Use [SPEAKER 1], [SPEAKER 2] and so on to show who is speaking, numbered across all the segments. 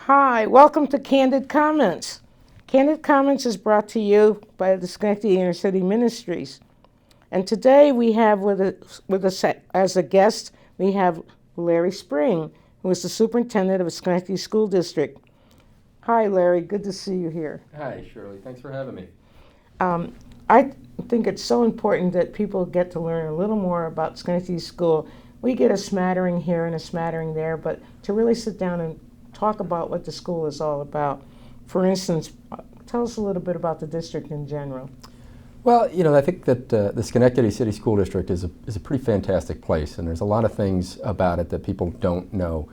[SPEAKER 1] Hi, welcome to Candid Comments. Candid Comments is brought to you by the Schenectady Inner City Ministries. And today we have with us as a guest, we have Larry Spring, who is the Superintendent of the Schenectady School District. Hi, Larry. Good to see you here.
[SPEAKER 2] Hi, Shirley. Thanks for having me.
[SPEAKER 1] I think it's so important that people get to learn a little more about Schenectady School. We get a smattering here and a smattering there, but to really sit down and talk about what the school is all about. For instance, tell us a little bit about the district in general.
[SPEAKER 2] Well, I think that the Schenectady City School District is a pretty fantastic place, and there's a lot of things about it that people don't know.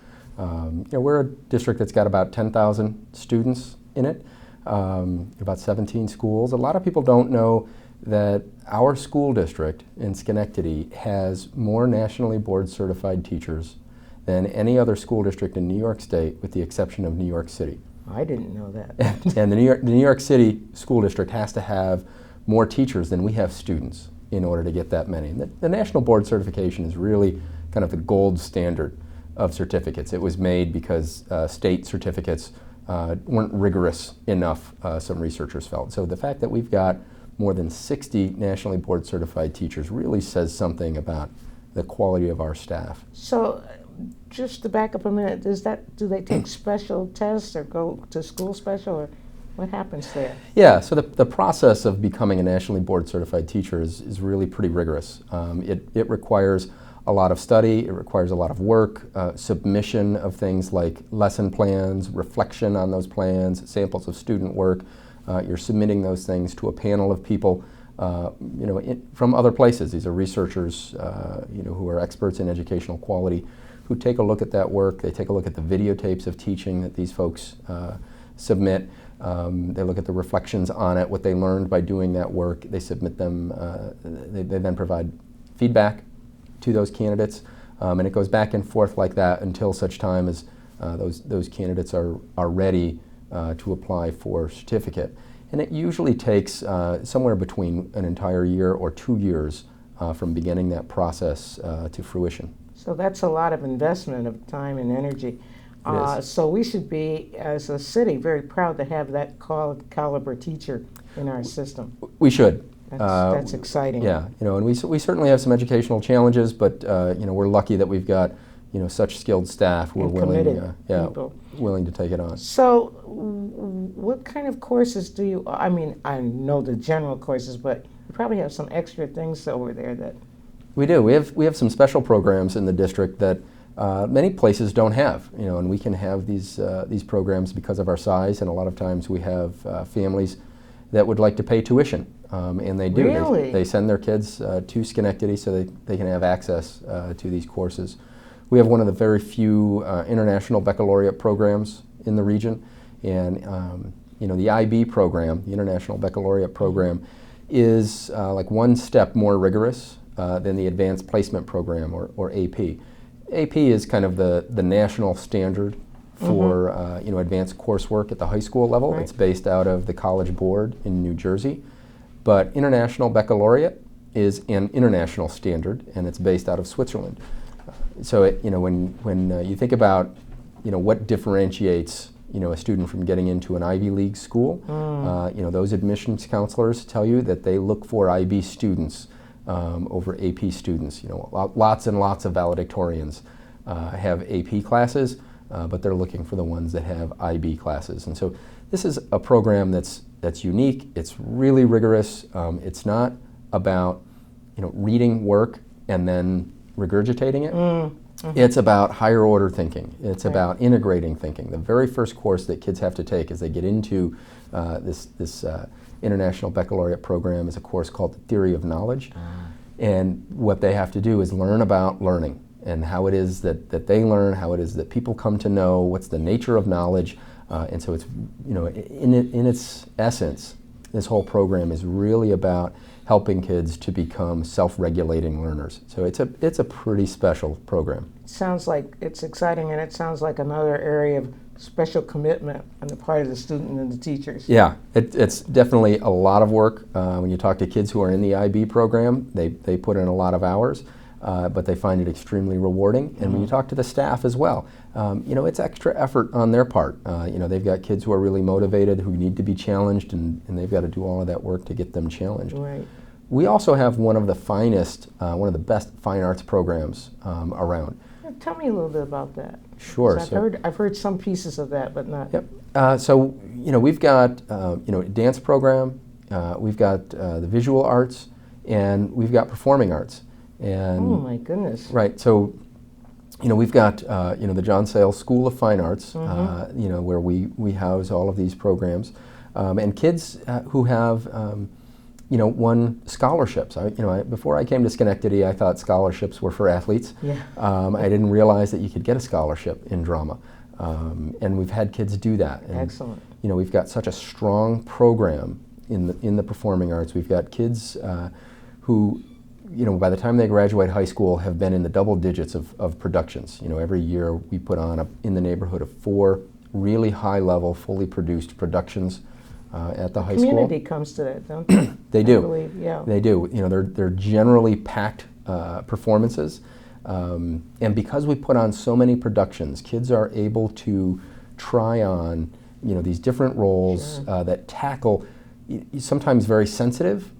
[SPEAKER 2] We're a district that's got about 10,000 students in it, about 17 schools. A lot of people don't know that our school district in Schenectady has more nationally board certified teachers than any other school district in New York State, with the exception of New York City.
[SPEAKER 1] I didn't know that.
[SPEAKER 2] And the New York City School District has to have more teachers than we have students in order to get that many. And the National Board Certification is really kind of the gold standard of certificates. It was made because state certificates weren't rigorous enough, some researchers felt. So the fact that we've got more than 60 nationally board certified teachers really says something about the quality of our staff.
[SPEAKER 1] So, just to back up a minute, do they take special tests or go to school special, or what happens there?
[SPEAKER 2] Yeah, so the process of becoming a nationally board certified teacher is really pretty rigorous. It requires a lot of study, it requires a lot of work, submission of things like lesson plans, reflection on those plans, samples of student work. You're submitting those things to a panel of people from other places. These are researchers who are experts in educational quality, who take a look at that work. They take a look at the videotapes of teaching that these folks submit. They look at the reflections on it, what they learned by doing that work. They submit them. They then provide feedback to those candidates, and it goes back and forth like that until such time as those candidates are ready to apply for a certificate. And it usually takes somewhere between an entire year or 2 years from beginning that process to fruition.
[SPEAKER 1] So that's a lot of investment of time and energy. So we should be, as a city, very proud to have that caliber teacher in our system.
[SPEAKER 2] We should.
[SPEAKER 1] That's exciting.
[SPEAKER 2] Yeah, and we certainly have some educational challenges, but we're lucky that we've got such skilled staff who are willing to take it on.
[SPEAKER 1] So, what kind of courses do you? I mean, I know the general courses, but you probably have some extra things over there that.
[SPEAKER 2] We do. We have some special programs in the district that many places don't have. And we can have these programs because of our size, and a lot of times we have families that would like to pay tuition, and they do.
[SPEAKER 1] Really?
[SPEAKER 2] They send their kids to Schenectady so they can have access to these courses. We have one of the very few international baccalaureate programs in the region, and the IB program, the International Baccalaureate Program, is like one step more rigorous than the Advanced Placement Program, or AP. AP is kind of the national standard for advanced coursework at the high school level.
[SPEAKER 1] Right.
[SPEAKER 2] It's based out of the College Board in New Jersey, but International Baccalaureate is an international standard, and it's based out of Switzerland. So when you think about what differentiates a student from getting into an Ivy League school, those admissions counselors tell you that they look for IB students over AP students. Lots and lots of valedictorians have AP classes, but they're looking for the ones that have IB classes. And so this is a program that's unique. It's really rigorous. It's not about reading work and then regurgitating it. It's about higher order thinking. It's about integrating thinking. The very first course that kids have to take as they get into this International Baccalaureate Program is a course called the Theory of Knowledge. And what they have to do is learn about learning and how it is that they learn, how it is that people come to know, what's the nature of knowledge. And so it's, in its essence, this whole program is really about helping kids to become self-regulating learners. So it's a pretty special program.
[SPEAKER 1] Sounds like it's exciting, and it sounds like another area of special commitment on the part of the student and the teachers.
[SPEAKER 2] Yeah, it's definitely a lot of work. When you talk to kids who are in the IB program, they put in a lot of hours. but they find it extremely rewarding. And when you talk to the staff as well, it's extra effort on their part. They've got kids who are really motivated, who need to be challenged, and they've got to do all of that work to get them challenged.
[SPEAKER 1] Right.
[SPEAKER 2] We also have one of the finest, one of the best fine arts programs around.
[SPEAKER 1] Tell me a little bit about that.
[SPEAKER 2] Sure.
[SPEAKER 1] I've heard some pieces of that, but not.
[SPEAKER 2] Yep. We've got a dance program, we've got the visual arts, and we've got performing arts. And
[SPEAKER 1] oh my goodness.
[SPEAKER 2] Right. So, we've got the John Sayles School of Fine Arts, where we house all of these programs, and kids who have won scholarships. Before I came to Schenectady, I thought scholarships were for athletes.
[SPEAKER 1] Yeah.
[SPEAKER 2] I didn't realize that you could get a scholarship in drama, and we've had kids do that. And,
[SPEAKER 1] excellent.
[SPEAKER 2] We've got such a strong program in the performing arts. We've got kids who, by the time they graduate high school, have been in the double digits of productions. Every year we put on in the neighborhood of 4 really high-level, fully produced productions at the high school.
[SPEAKER 1] Community comes to that, don't they?
[SPEAKER 2] They do.
[SPEAKER 1] I believe, yeah.
[SPEAKER 2] They do. They're generally packed performances, and because we put on so many productions, kids are able to try on these different roles that tackle sometimes very sensitive,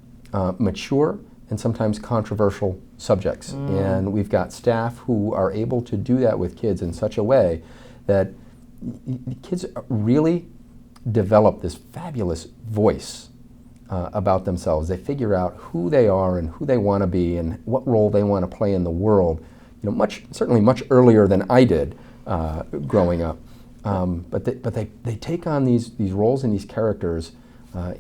[SPEAKER 2] mature, and sometimes controversial subjects. And we've got staff who are able to do that with kids in such a way that kids really develop this fabulous voice about themselves. They figure out who they are and who they want to be and what role they want to play in the world, certainly much earlier than I did growing up. But they take on these roles and these characters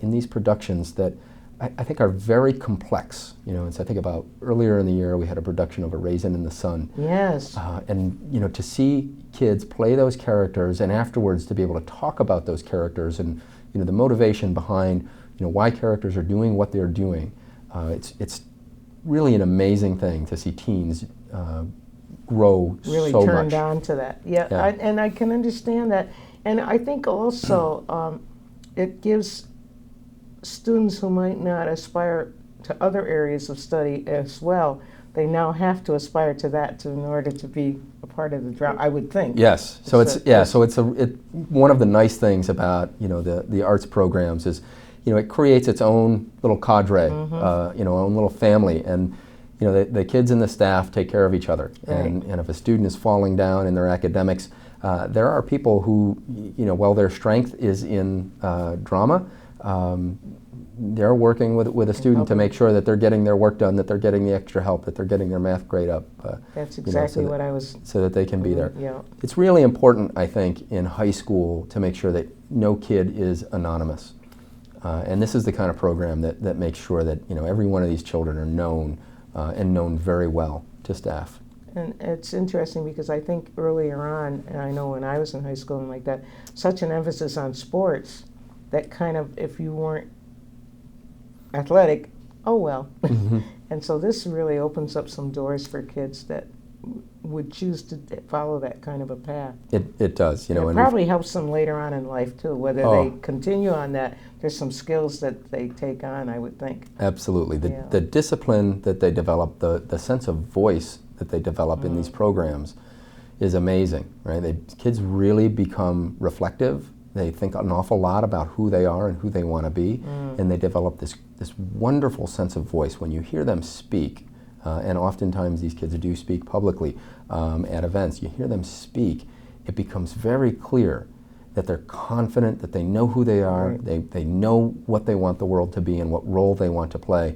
[SPEAKER 2] in these productions that I think are very complex. And so I think about earlier in the year we had a production of A Raisin in the Sun.
[SPEAKER 1] Yes.
[SPEAKER 2] And to see kids play those characters and afterwards to be able to talk about those characters and the motivation behind why characters are doing what they're doing. It's really an amazing thing to see teens grow
[SPEAKER 1] really
[SPEAKER 2] so much.
[SPEAKER 1] Really turned on to that. Yeah. And I can understand that. And I think also it gives students who might not aspire to other areas of study as well, they now have to aspire to that in order to be a part of the drama, I would think.
[SPEAKER 2] Yes. So it's one of the nice things about the arts programs is it creates its own little cadre, own little family, and the kids and the staff take care of each other.
[SPEAKER 1] Right.
[SPEAKER 2] And if a student is falling down in their academics, there are people who while their strength is in drama, they're working with a student to make sure that they're getting their work done, that they're getting the extra help, that they're getting their math grade up.
[SPEAKER 1] That's exactly what I was...
[SPEAKER 2] So that they can be there.
[SPEAKER 1] Yeah.
[SPEAKER 2] It's really important, I think, in high school to make sure that no kid is anonymous. And this is the kind of program that makes sure that every one of these children are known and known very well to staff.
[SPEAKER 1] And it's interesting because I think earlier on, and I know when I was in high school and like that, such an emphasis on sports that kind of, if you weren't athletic, oh well.
[SPEAKER 2] Mm-hmm.
[SPEAKER 1] And so this really opens up some doors for kids that would choose to follow that kind of a path.
[SPEAKER 2] It does,
[SPEAKER 1] It probably helps them later on in life too, whether they continue on that. There's some skills that they take on, I would think.
[SPEAKER 2] Absolutely. The discipline that they develop, the sense of voice that they develop in these programs is amazing, right? Kids really become reflective. They think an awful lot about who they are and who they want to be, and they develop this wonderful sense of voice. When you hear them speak, and oftentimes these kids do speak publicly at events, you hear them speak, it becomes very clear that they're confident, that they know who they are, right. They know what they want the world to be and what role they want to play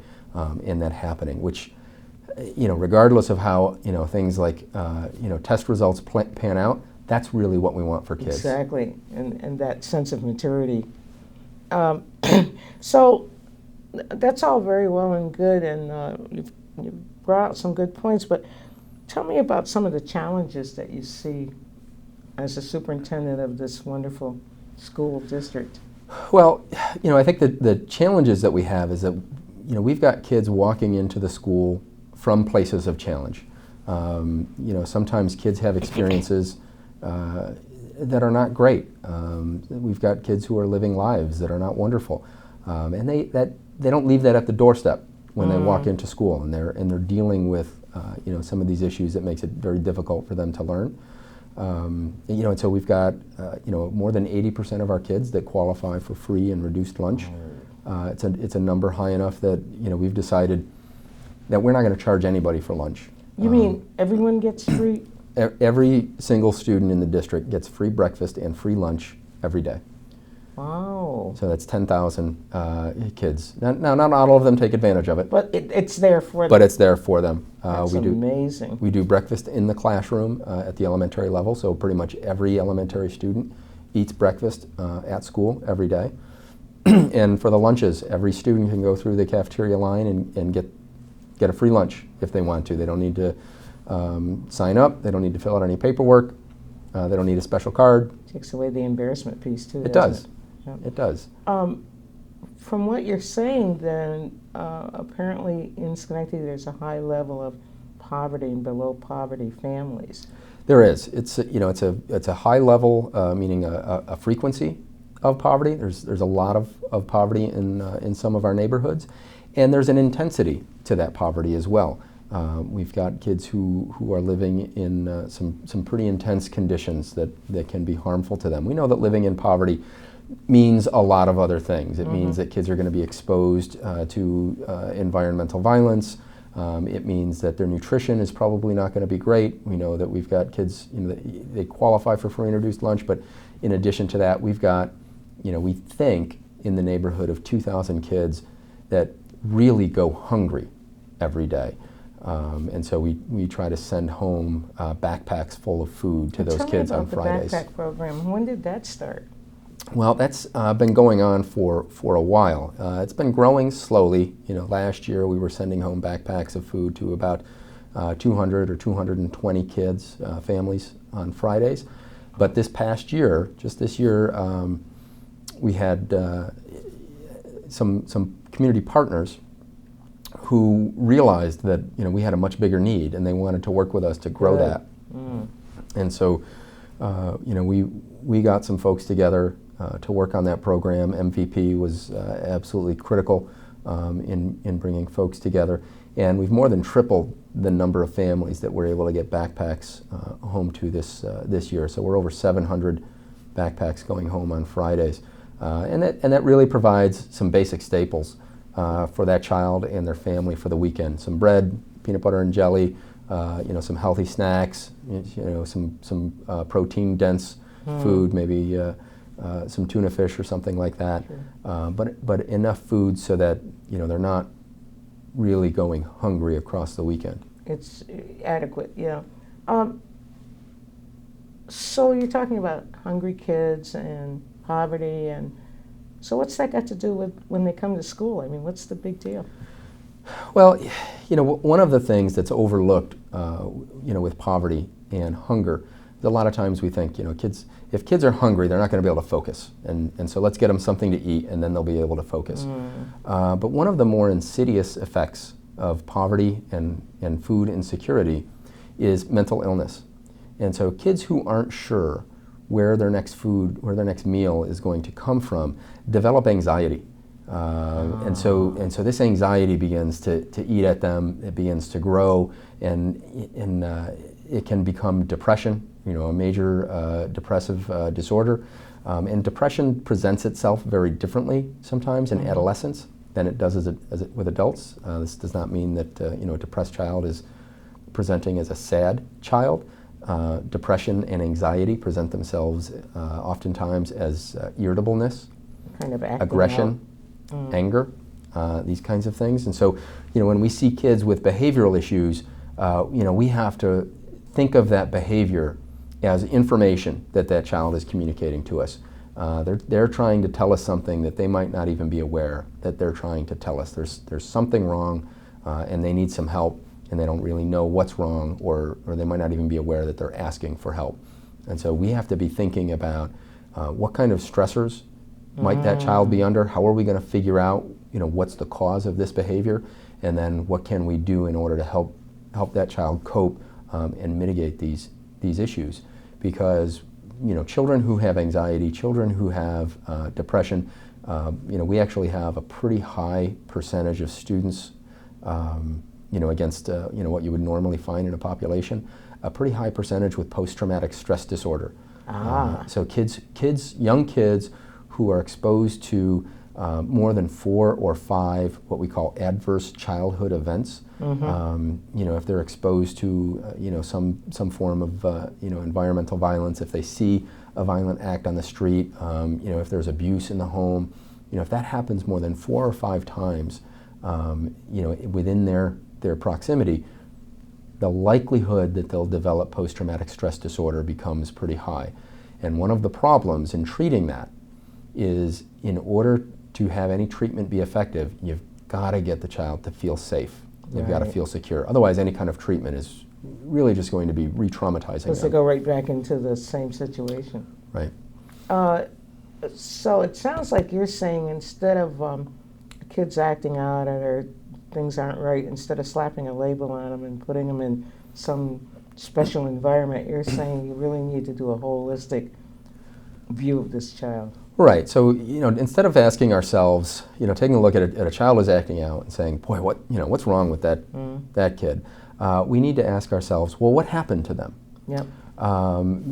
[SPEAKER 2] in that happening, which, regardless of how, things like, test results pan out, that's really what we want for kids.
[SPEAKER 1] Exactly, and that sense of maturity. So that's all very well and good, and you've brought out some good points, but tell me about some of the challenges that you see as a superintendent of this wonderful school district.
[SPEAKER 2] Well, I think that the challenges that we have is that, we've got kids walking into the school from places of challenge. Sometimes kids have experiences that are not great. We've got kids who are living lives that are not wonderful, and they don't leave that at the doorstep when they walk into school, and they're dealing with some of these issues that makes it very difficult for them to learn. And so we've got more than 80% of our kids that qualify for free and reduced lunch. It's a number high enough that we've decided that we're not going to charge anybody for lunch.
[SPEAKER 1] You mean everyone gets free?
[SPEAKER 2] Every single student in the district gets free breakfast and free lunch every day.
[SPEAKER 1] Wow.
[SPEAKER 2] So that's 10,000 kids. Now, not all of them take advantage of it.
[SPEAKER 1] But it's there for them.
[SPEAKER 2] But it's there for them.
[SPEAKER 1] That's amazing.
[SPEAKER 2] We do breakfast in the classroom at the elementary level, so pretty much every elementary student eats breakfast at school every day. And for the lunches, every student can go through the cafeteria line and get a free lunch if they want to. They don't need to sign up. They don't need to fill out any paperwork. They don't need a special card.
[SPEAKER 1] Takes away the embarrassment piece too.
[SPEAKER 2] It does.
[SPEAKER 1] Yep.
[SPEAKER 2] It does.
[SPEAKER 1] From what you're saying, then apparently in Schenectady there's a high level of poverty and below poverty families.
[SPEAKER 2] There is. It's a high level, meaning a frequency of poverty. There's a lot of poverty in some of our neighborhoods, and there's an intensity to that poverty as well. We've got kids who are living in some pretty intense conditions that can be harmful to them. We know that living in poverty means a lot of other things. It means that kids are going to be exposed to environmental violence. It means that their nutrition is probably not going to be great. We know that we've got kids, they qualify for free and reduced lunch, but in addition to that, we've got, we think in the neighborhood of 2,000 kids that really go hungry every day. And so we try to send home backpacks full of food to those kids on Fridays.
[SPEAKER 1] Tell me about the backpack program. When did that start?
[SPEAKER 2] Well, that's been going on for a while. It's been growing slowly. Last year we were sending home backpacks of food to about 200 or 220 kids, families on Fridays. But this past year, just this year, we had some community partners who realized that we had a much bigger need, and they wanted to work with us to grow that. And so we got some folks together to work on that program. MVP was absolutely critical in bringing folks together, and we've more than tripled the number of families that we're able to get backpacks home to this year. So we're over 700 backpacks going home on Fridays, and that really provides some basic staples for that child and their family for the weekend. Some bread, peanut butter and jelly, some healthy snacks, some protein-dense food, maybe some tuna fish or something like that. Sure. But enough food so that they're not really going hungry across the weekend.
[SPEAKER 1] It's adequate, yeah. So you're talking about hungry kids and poverty, and so what's that got to do with when they come to school? I mean, what's the big deal?
[SPEAKER 2] Well, one of the things that's overlooked, with poverty and hunger, is a lot of times we think, if kids are hungry, they're not going to be able to focus, and so let's get them something to eat, and then they'll be able to focus. But one of the more insidious effects of poverty and food insecurity is mental illness. And so kids who aren't sure where their next meal is going to come from develop anxiety. And so this anxiety begins to eat at them. It begins to grow, and it can become depression, a major depressive disorder. And depression presents itself very differently sometimes in adolescence than it does with adults. This does not mean that a depressed child is presenting as a sad child. Depression and anxiety present themselves oftentimes as irritableness,
[SPEAKER 1] kind of
[SPEAKER 2] aggression, anger, these kinds of things. And so, when we see kids with behavioral issues, we have to think of that behavior as information that child is communicating to us. They're trying to tell us something that they might not even be aware that they're trying to tell us. There's something wrong, and they need some help, and they don't really know what's wrong, or they might not even be aware that they're asking for help. And so we have to be thinking about what kind of stressors might that child be under? How are we going to figure out, what's the cause of this behavior, and then what can we do in order to help that child cope and mitigate these issues? Because children who have anxiety, children who have depression, we actually have a pretty high percentage of students against what you would normally find in a population, a pretty high percentage with post-traumatic stress disorder. So young kids who are exposed to more than 4 or 5 what we call adverse childhood events. If they're exposed to some form of environmental violence, if they see a violent act on the street, if there's abuse in the home, if that happens more than 4 or 5 times, within their proximity, the likelihood that they'll develop post-traumatic stress disorder becomes pretty high. And one of the problems in treating that is, in order to have any treatment be effective, you've got to get the child to feel safe. You've got to feel secure. Otherwise, any kind of treatment is really just going to be re-traumatizing.
[SPEAKER 1] Because they go right back into the same situation.
[SPEAKER 2] Right.
[SPEAKER 1] So it sounds like you're saying, instead of kids acting out or things aren't right, instead of slapping a label on them and putting them in some special environment, you're saying you really need to do a holistic view of this child.
[SPEAKER 2] Right. So instead of asking ourselves, taking a look at a child who's acting out and saying, boy, what's wrong with that kid? We need to ask ourselves, well, what happened to them?
[SPEAKER 1] Yep.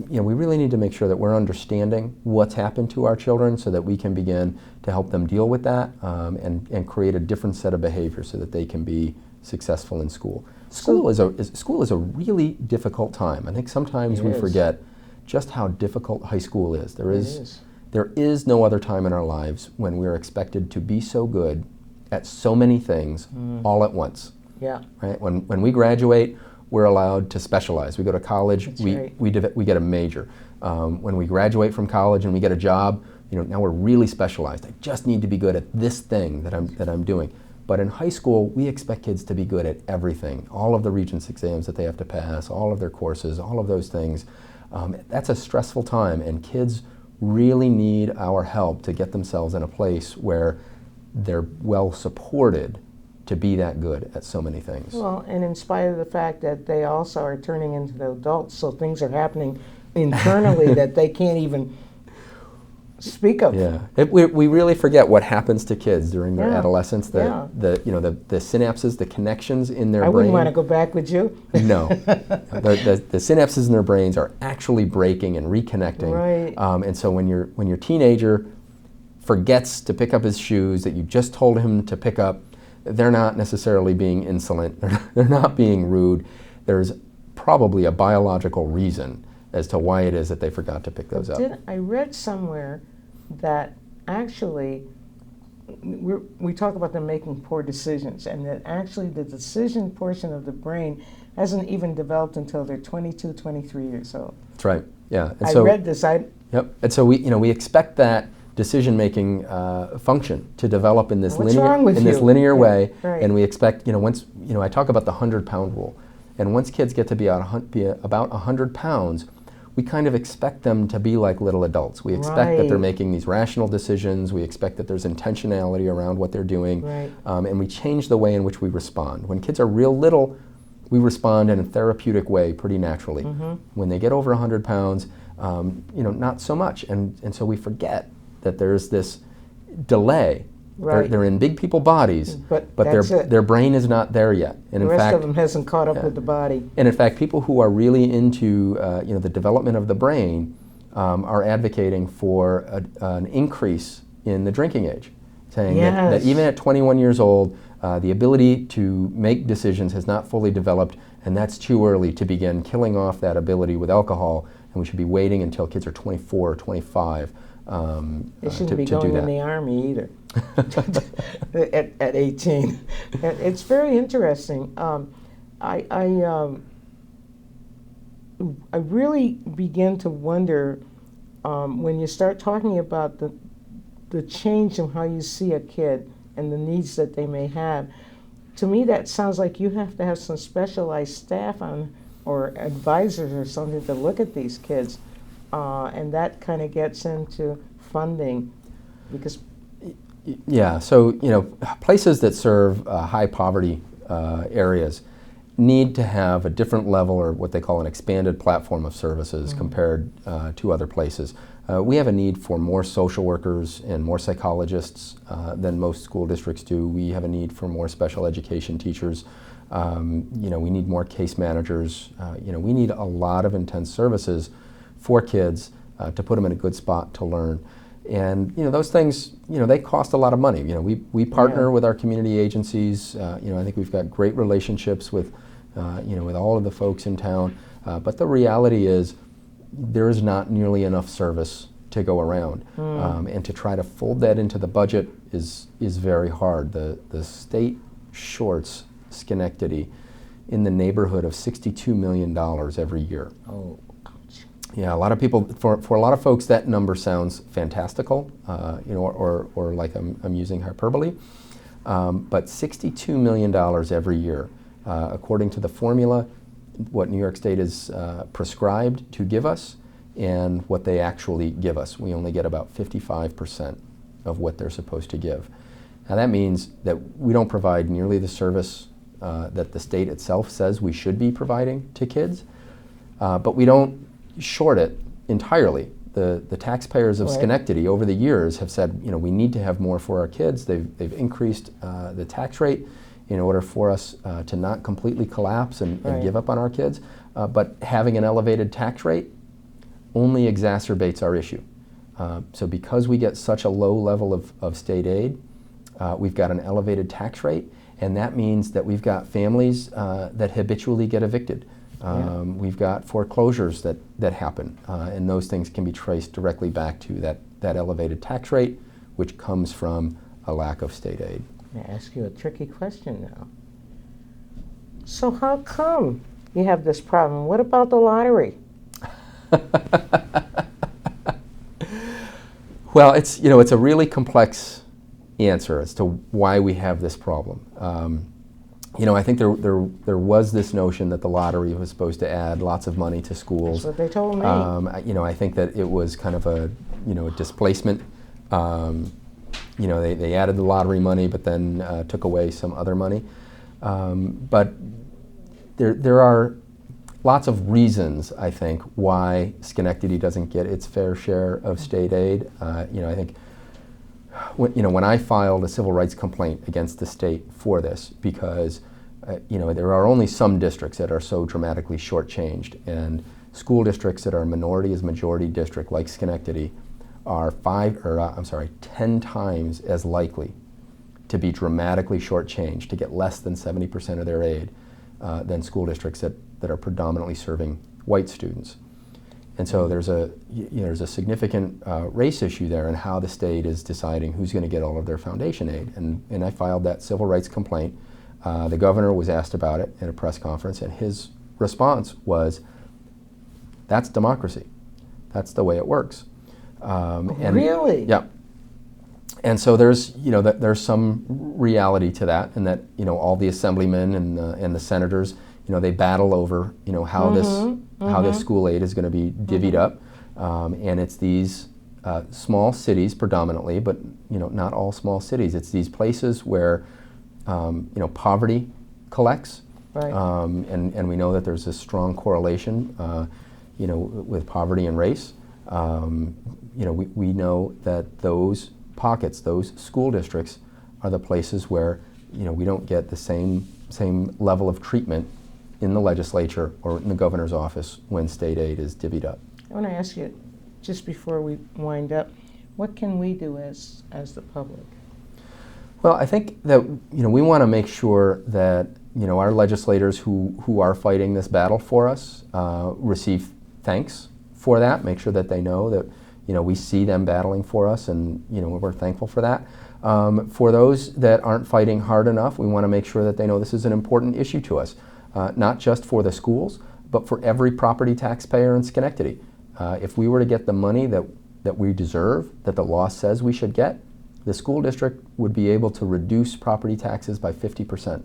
[SPEAKER 2] We really need to make sure that we're understanding what's happened to our children, so that we can begin to help them deal with that and create a different set of behaviors so that they can be successful in school. School is a really difficult time. I think sometimes we forget just how difficult high school is. There is no other time in our lives when we're expected to be so good at so many things all at once.
[SPEAKER 1] Yeah.
[SPEAKER 2] Right? When we graduate, we're allowed to specialize. We go to college, we get a major. When we graduate from college and we get a job, now we're really specialized. I just need to be good at this thing that I'm doing. But in high school, we expect kids to be good at everything. All of the Regents exams that they have to pass, all of their courses, all of those things. That's a stressful time, and kids really need our help to get themselves in a place where they're well supported to be that good at so many things.
[SPEAKER 1] Well, and in spite of the fact that they also are turning into the adults, so things are happening internally that they can't even speak of.
[SPEAKER 2] Yeah, we really forget what happens to kids during their adolescence. The synapses, the connections in their brain.
[SPEAKER 1] I wouldn't want to go back with you.
[SPEAKER 2] No, the synapses in their brains are actually breaking and reconnecting.
[SPEAKER 1] Right.
[SPEAKER 2] And so when your teenager forgets to pick up his shoes that you just told him to pick up, they're not necessarily being insolent. They're not being rude. There's probably a biological reason as to why it is that they forgot to pick those up.
[SPEAKER 1] I read somewhere that actually we talk about them making poor decisions, and that actually the decision portion of the brain hasn't even developed until they're 22, 23 years old.
[SPEAKER 2] That's right. Yeah. And
[SPEAKER 1] I read this.
[SPEAKER 2] Yep. And so we expect that decision-making function to develop in this linear way,
[SPEAKER 1] right.
[SPEAKER 2] And we expect once I talk about the 100-pound rule, and once kids get to be about 100 pounds, we kind of expect them to be like little adults. We expect that they're making these rational decisions. We expect that there's intentionality around what they're doing, and we change the way in which we respond. When kids are real little, we respond in a therapeutic way pretty naturally. When they get over 100 pounds, not so much, and so we forget that there's this delay. They're in big people bodies, but their brain is not there yet. And
[SPEAKER 1] the rest of them hasn't caught up with the body.
[SPEAKER 2] And in fact, people who are really into the development of the brain are advocating for an increase in the drinking age, saying that even at 21 years old, the ability to make decisions has not fully developed, and that's too early to begin killing off that ability with alcohol, and we should be waiting until kids are 24 or 25
[SPEAKER 1] they shouldn't be going in the Army either at 18. It's very interesting. I really begin to wonder when you start talking about the change in how you see a kid and the needs that they may have. To me, that sounds like you have to have some specialized staff on, or advisors or something, to look at these kids. And that kind of gets into funding, because
[SPEAKER 2] so places that serve high poverty areas need to have a different level, or what they call an expanded platform of services compared to other places. We have a need for more social workers and more psychologists than most school districts do. We have a need for more special education teachers. We need more case managers. We need a lot of intense services for kids to put them in a good spot to learn. And those things, they cost a lot of money. We partner with our community agencies. I think we've got great relationships with all of the folks in town. But the reality is, there is not nearly enough service to go around, and to try to fold that into the budget is very hard. The state shorts Schenectady in the neighborhood of $62 million every year.
[SPEAKER 1] Oh, ouch.
[SPEAKER 2] Yeah, a lot of people, for a lot of folks, that number sounds fantastical, or like I'm using hyperbole. But $62 million every year, according to the formula, what New York State is prescribed to give us, and what they actually give us. We only get about 55% of what they're supposed to give. Now that means that we don't provide nearly the service that the state itself says we should be providing to kids, but we don't short it entirely. The taxpayers of Schenectady over the years have said, we need to have more for our kids. They've increased the tax rate in order for us to not completely collapse and give up on our kids. But having an elevated tax rate only exacerbates our issue. So because we get such a low level of state aid, we've got an elevated tax rate, and that means that we've got families that habitually get evicted. We've got foreclosures that happen, and those things can be traced directly back to that elevated tax rate, which comes from a lack of state aid.
[SPEAKER 1] I'm going to ask you a tricky question now. So how come you have this problem? What about the lottery?
[SPEAKER 2] Well, it's a really complex answer as to why we have this problem. I think there was this notion that the lottery was supposed to add lots of money to schools.
[SPEAKER 1] That's what they told me.
[SPEAKER 2] I think that it was kind of a displacement. They added the lottery money, but then took away some other money. But there are lots of reasons, I think, why Schenectady doesn't get its fair share of state aid. I think when I filed a civil rights complaint against the state for this, because there are only some districts that are so dramatically shortchanged, and school districts that are minority as majority district, like Schenectady, are 10 times as likely to be dramatically shortchanged, to get less than 70% of their aid, than school districts that are predominantly serving white students. And so there's a significant race issue there in how the state is deciding who's going to get all of their foundation aid. And I filed that civil rights complaint. The governor was asked about it at a press conference, and his response was, "That's democracy. That's the way it works."
[SPEAKER 1] Really?
[SPEAKER 2] Yeah. And so there's some reality to that, and that all the assemblymen and the senators, they battle over how this school aid is going to be divvied up, and it's these small cities predominantly, but not all small cities. It's these places where poverty collects, and we know that there's a strong correlation, with poverty and race. We know that those pockets, those school districts, are the places where we don't get the same level of treatment in the legislature or in the governor's office when state aid is divvied up.
[SPEAKER 1] I want to ask you, just before we wind up, what can we do as the public?
[SPEAKER 2] Well, I think that we want to make sure that our legislators who are fighting this battle for us receive thanks for that. Make sure that they know that we see them battling for us, and we're thankful for that. For those that aren't fighting hard enough, we want to make sure that they know this is an important issue to us, not just for the schools, but for every property taxpayer in Schenectady. If we were to get the money that we deserve, that the law says we should get, the school district would be able to reduce property taxes by 50%.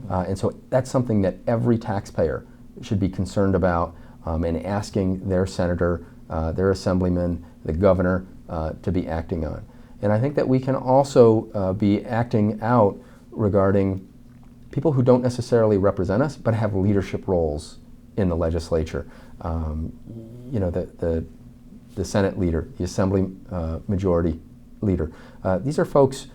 [SPEAKER 2] And so that's something that every taxpayer should be concerned about, and asking their senator, their assemblyman, the governor, to be acting on. And I think that we can also be acting out regarding people who don't necessarily represent us, but have leadership roles in the legislature. The Senate leader, the Assembly majority leader. These are folks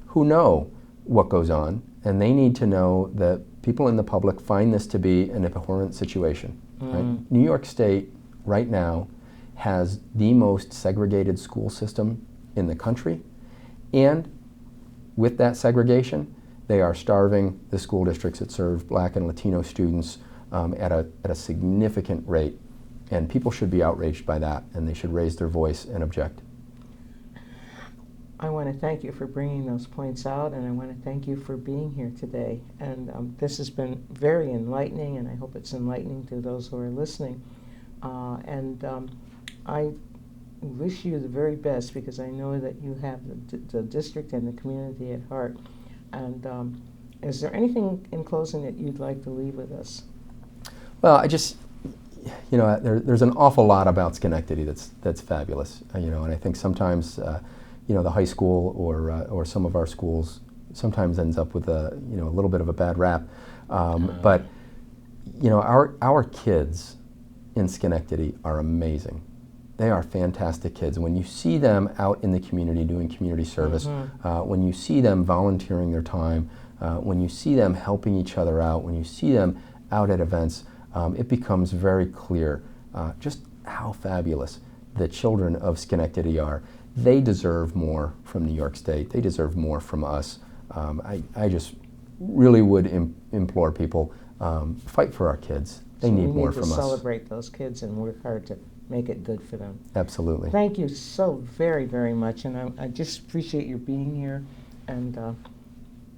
[SPEAKER 2] who know what goes on, and they need to know that people in the public find this to be an abhorrent situation. Right? New York State right now has the most segregated school system in the country, and with that segregation, they are starving the school districts that serve Black and Latino students at a significant rate. And people should be outraged by that, and they should raise their voice and object.
[SPEAKER 1] I want to thank you for bringing those points out, and I want to thank you for being here today. And this has been very enlightening, and I hope it's enlightening to those who are listening. I wish you the very best, because I know that you have the district and the community at heart. And is there anything in closing that you'd like to leave with us?
[SPEAKER 2] Well, I just, there's an awful lot about Schenectady that's fabulous, and I think sometimes, the high school or some of our schools sometimes ends up with a little bit of a bad rap, but our kids in Schenectady are amazing. They are fantastic kids. When you see them out in the community doing community service, when you see them volunteering their time, when you see them helping each other out, when you see them out at events, it becomes very clear just how fabulous the children of Schenectady are. They deserve more from New York State. They deserve more from us. I just really would implore people, fight for our kids. They need more from us.
[SPEAKER 1] We need to celebrate those kids and work hard to make it good for them.
[SPEAKER 2] Absolutely.
[SPEAKER 1] Thank you so very, very much, and I just appreciate your being here, and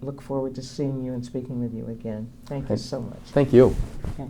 [SPEAKER 1] look forward to seeing you and speaking with you again. Thank you so much.
[SPEAKER 2] Thank you.
[SPEAKER 1] Okay.